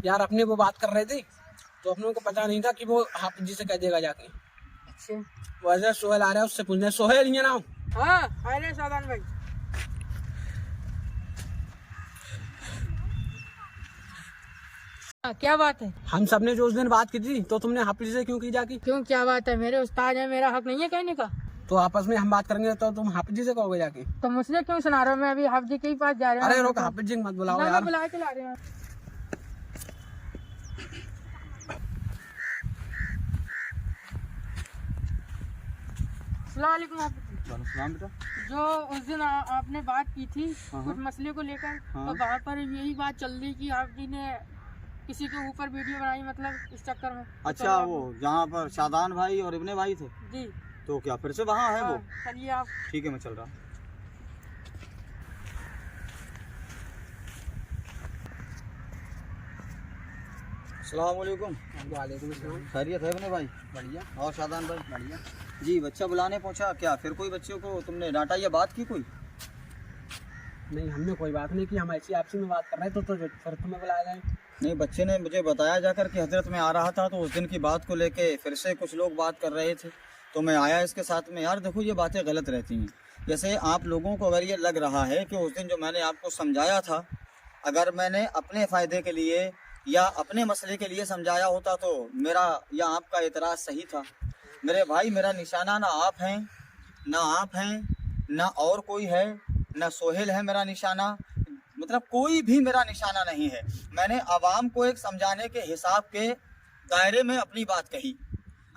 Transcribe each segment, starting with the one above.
यार अपने वो बात कर रहे थे तो अपनों को पता नहीं था कि वो हाफिज जी से कह देगा जाके। अच्छा वैसे सोहेल आ रहा है, उससे पूछना। सोहेल ये नाम? हाँ अरे सादान भाई क्या बात है? हम सब ने जो उस दिन बात की थी तो तुमने हाफिज जी से क्यों की जाके? क्यों क्या बात है? मेरे उस्ताद है, मेरा हक नहीं है कहने का? तो आपस में हम बात करेंगे तो तुम हाफिज जी से कहोगे जाके? तो मुझसे क्यों सुना रहे हो? मैं अभी हाफिज जी के ही पास जा रहा हूँ। अरे रुक, हाफिज जी मत बुलाओ यार। बुला के ला रहे हैं। अस्सलाम वालेकुम हाफिज जी। जो उस दिन आपने बात की थी कुछ मसले को लेकर, तो वहाँ पर यही बात चल रही कि आप जी ने किसी के ऊपर वीडियो बनाई, मतलब इस चक्कर में। अच्छा वो जहाँ पर शादान भाई और इब्ने भाई थे, जी तो क्या फिर से वहाँ है वो? चलिए आप। ठीक है मैं चल रहा। अस्सलाम वालेकुम। वालेकुम अस्सलाम। खैरियत है इब्ने भाई? बढ़िया। और शादान भाई? बढ़िया। जी बच्चा बुलाने पहुँचा, क्या फिर कोई बच्चे को तुमने डांटा या बात की कोई? नहीं, हमने कोई बात नहीं की, हम ऐसी आपसी में बात कर रहे थे तो फिर तुम्हें बुलाया जाए। नहीं, बच्चे ने मुझे बताया जाकर कि हजरत में आ रहा था तो उस दिन की बात को लेके फिर से कुछ लोग बात कर रहे थे तो मैं आया इसके साथ में। यार देखो ये बातें गलत रहती हैं। जैसे आप लोगों को अगर ये लग रहा है कि उस दिन जो मैंने आपको समझाया था, अगर मैंने अपने फ़ायदे के लिए या अपने मसले के लिए समझाया होता तो मेरा या आपका एतराज़ सही था। मेरे भाई, मेरा निशाना ना आप हैं, ना और कोई है, ना सोहेल है मेरा निशाना, मतलब कोई भी मेरा निशाना नहीं है। मैंने आवाम को एक समझाने के हिसाब के दायरे में अपनी बात कही।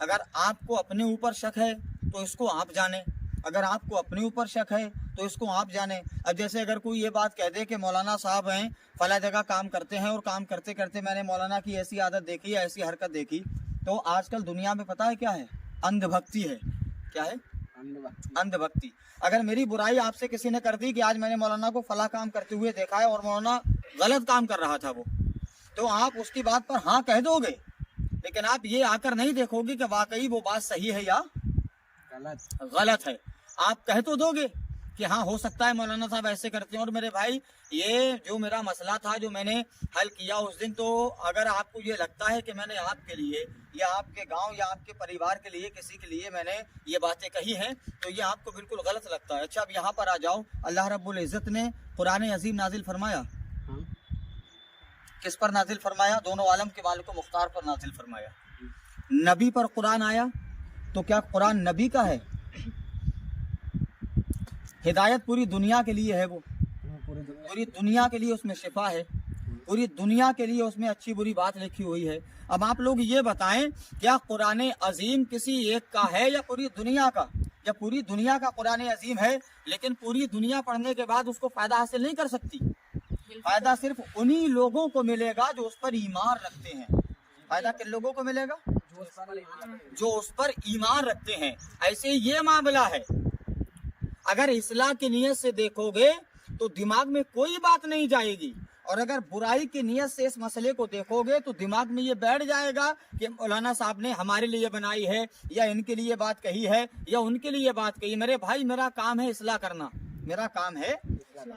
अगर आपको अपने ऊपर शक है तो इसको आप जाने, अगर आपको अपने ऊपर शक है तो इसको आप जाने। अब जैसे अगर कोई ये बात कह दे कि मौलाना साहब हैं फला जगह काम करते हैं और काम करते करते मैंने मौलाना की ऐसी आदत देखी या ऐसी हरकत देखी, तो आजकल दुनिया में पता है क्या है? अंधभक्ति है। क्या है? अंधभक्ति। अगर मेरी बुराई आपसे किसी ने कर दी कि आज मैंने मौलाना को फला काम करते हुए देखा है और मौलाना गलत काम कर रहा था वो, तो आप उसकी बात पर हाँ कह दोगे, लेकिन आप ये आकर नहीं देखोगे कि वाकई वो बात सही है या गलत है। आप कह तो दोगे कि हाँ हो सकता है मौलाना साहब ऐसे करते हैं। और मेरे भाई, ये जो मेरा मसला था जो मैंने हल किया उस दिन, तो अगर आपको ये लगता है कि मैंने आपके लिए या आपके गांव या आपके परिवार के लिए किसी के लिए मैंने ये बातें कही हैं तो ये आपको बिल्कुल गलत लगता है। अच्छा अब यहाँ पर आ जाओ। अल्लाह रब्बुल इज़्ज़त ने कुरान अज़ीम नाजिल फरमाया। किस पर नाजिल फरमाया? दोनों आलम के मालिक मुख्तार पर नाजिल फरमाया। नबी पर कुरान आया तो क्या कुरान नबी का है? हिदायत पूरी दुनिया के लिए है, वो पूरी दुनिया के लिए उसमें शिफा है, पूरी दुनिया के लिए उसमें अच्छी बुरी बात लिखी हुई है। अब आप लोग ये बताएं, क्या कुरान अजीम किसी एक का है या पूरी दुनिया का? जब पूरी दुनिया का कुरान अजीम है, लेकिन पूरी दुनिया पढ़ने के बाद उसको फायदा हासिल नहीं कर सकती। फायदा सिर्फ उन्हीं लोगों को मिलेगा जो उस पर ईमान रखते हैं। फायदा किन लोगों को मिलेगा? जो उस पर ईमान रखते हैं। ऐसे ये मामला है। अगर इस्लाह की नीयत से देखोगे तो दिमाग में कोई बात नहीं जाएगी, और अगर बुराई की नीयत से इस मसले को देखोगे तो दिमाग में ये बैठ जाएगा कि मौलाना साहब ने हमारे लिए बनाई है या इनके लिए बात कही है या उनके लिए बात कही। मेरे भाई, मेरा काम है इस्लाह करना, मेरा काम है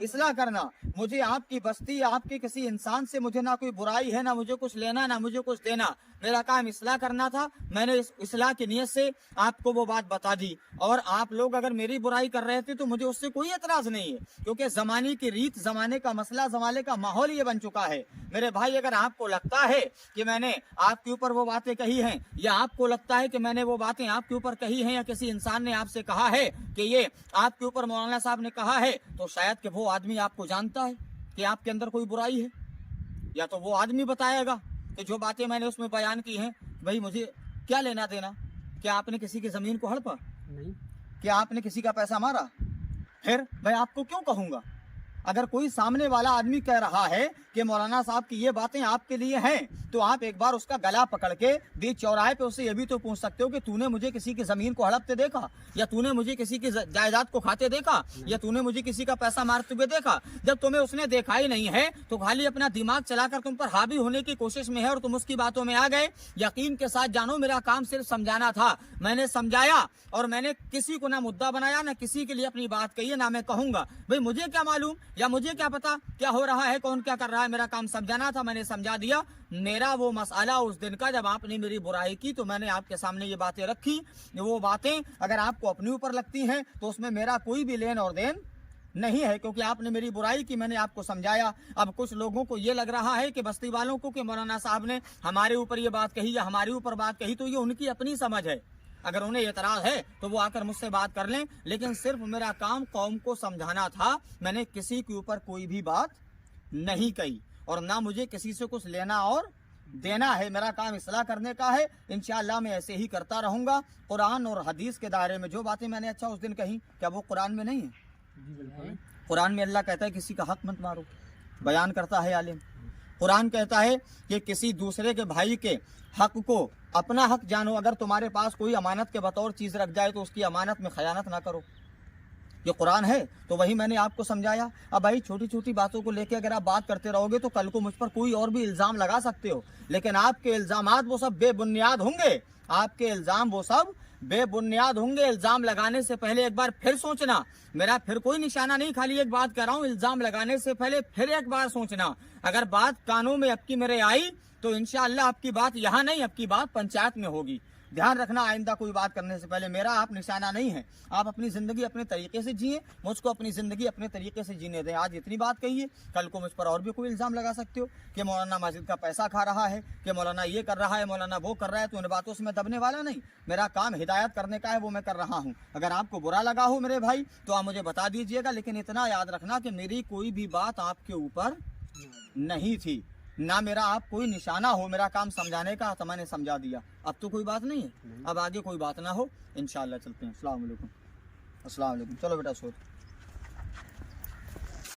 इस्लाह करना। मुझे आपकी बस्ती या आपके किसी इंसान से मुझे ना कोई बुराई है, ना मुझे कुछ लेना, ना मुझे कुछ देना। मेरा काम इस्लाह करना था। मैंने इस इस्लाह की नियत से आपको वो बात बता दी, और आप लोग अगर मेरी बुराई कर रहे थे तो मुझे उससे कोई एतराज नहीं है, क्योंकि जमाने की रीत, जमाने का मसला, जमाने का माहौल ये बन चुका है। मेरे भाई, अगर आपको लगता है कि मैंने आपके ऊपर वो बातें कही हैं, या आपको लगता है कि मैंने वो बातें आपके ऊपर कही हैं, या किसी इंसान ने आपसे कहा है कि ये आपके ऊपर मौलाना साहब ने कहा है, तो शायद कि वो आदमी आपको जानता है कि आपके अंदर कोई बुराई है, या तो वो आदमी बताएगा कि जो बातें मैंने उसमें बयान की हैं, भाई मुझे क्या लेना देना? क्या आपने किसी की जमीन को हड़पा? नहीं। क्या आपने किसी का पैसा मारा? फिर मैं आपको क्यों कहूंगा? अगर कोई सामने वाला आदमी कह रहा है कि मौलाना साहब की ये बातें आपके लिए हैं, तो आप एक बार उसका गला पकड़ के बीच चौराहे पे उससे ये भी तो पूछ सकते हो कि तूने मुझे किसी की जमीन को हड़पते देखा, या तूने मुझे किसी की जायदाद को खाते देखा, या तूने मुझे किसी का पैसा मारते हुए देखा? जब तुम्हें उसने देखा ही नहीं है तो खाली अपना दिमाग चलाकर तुम पर हावी होने की कोशिश में है और तुम उसकी बातों में आ गए। यकीन के साथ जानो, मेरा काम सिर्फ समझाना था। मैंने समझाया और मैंने किसी को ना मुद्दा बनाया, ना किसी के लिए अपनी बात कही है, ना मैं कहूंगा। भाई मुझे क्या मालूम या मुझे क्या पता क्या हो रहा है, कौन क्या कर रहा है। मेरा काम समझाना था, मैंने समझा दिया। मेरा वो मसला उस दिन का जब आपने मेरी बुराई की तो मैंने आपके सामने ये बातें रखी। वो बातें अगर आपको अपने ऊपर लगती हैं तो उसमें मेरा कोई भी लेन और देन नहीं है, क्योंकि आपने मेरी बुराई की, मैंने आपको समझाया। अब कुछ लोगों को ये लग रहा है कि बस्ती वालों को कि मौलाना साहब ने हमारे ऊपर ये बात कही या हमारे ऊपर बात कही, तो ये उनकी अपनी समझ है। अगर उन्हें एतराज है तो वो आकर मुझसे बात कर लें, लेकिन सिर्फ मेरा काम कौम को समझाना था। मैंने किसी के ऊपर कोई भी बात नहीं कही और ना मुझे किसी से कुछ लेना और देना है। मेरा काम इस्लाह करने का है। इंशाअल्लाह मैं ऐसे ही करता रहूंगा। कुरान और हदीस के दायरे में जो बातें मैंने अच्छा उस दिन कही, क्या वो कुरान में नहीं है? कुरान में अल्लाह कहता है किसी का हक मत मारो, बयान करता है आलिम। कुरान कहता है कि किसी दूसरे के भाई के हक को अपना हक जानो। अगर तुम्हारे पास कोई अमानत के बतौर चीज रख जाए तो उसकी अमानत में खयानत ना करो। ये कुरान है, तो वही मैंने आपको समझाया। अब भाई छोटी छोटी बातों को लेकर अगर आप बात करते रहोगे तो कल को मुझ पर कोई और भी इल्जाम लगा सकते हो, लेकिन आपके इल्जामात वो सब बेबुनियाद होंगे। आपके इल्जाम वो सब बेबुनियाद होंगे। इल्जाम लगाने से पहले एक बार फिर सोचना। मेरा फिर कोई निशाना नहीं, खाली एक बात कह रहा हूँ, इल्जाम लगाने से पहले फिर एक बार सोचना। अगर बात कानों में आपकी मेरे आई तो इंशाअल्लाह आपकी बात यहाँ नहीं, आपकी बात पंचायत में होगी। ध्यान रखना, आइंदा कोई बात करने से पहले मेरा आप निशाना नहीं है। आप अपनी जिंदगी अपने तरीके से जिए, मुझको अपनी जिंदगी अपने तरीके से जीने दें। आज इतनी बात कही है, कल को मुझ पर और भी कोई इल्जाम लगा सकते हो कि मौलाना मस्जिद का पैसा खा रहा है, कि मौलाना ये कर रहा है, मौलाना वो कर रहा है। तो उन बातों से मैं दबने वाला नहीं। मेरा काम हिदायत करने का है, वो मैं कर रहा हूँ। अगर आपको बुरा लगा हो मेरे भाई तो आप मुझे बता दीजिएगा, लेकिन इतना याद रखना कि मेरी कोई भी बात आपके ऊपर नहीं थी, ना मेरा आप कोई निशाना हो। मेरा काम समझाने का तो मैंने समझा दिया। अब तो कोई बात नहीं है, अब आगे कोई बात ना हो। इंशाअल्लाह चलते हैं। अस्सलाम वालेकुम। अस्सलाम वालेकुम। चलो बेटा सो।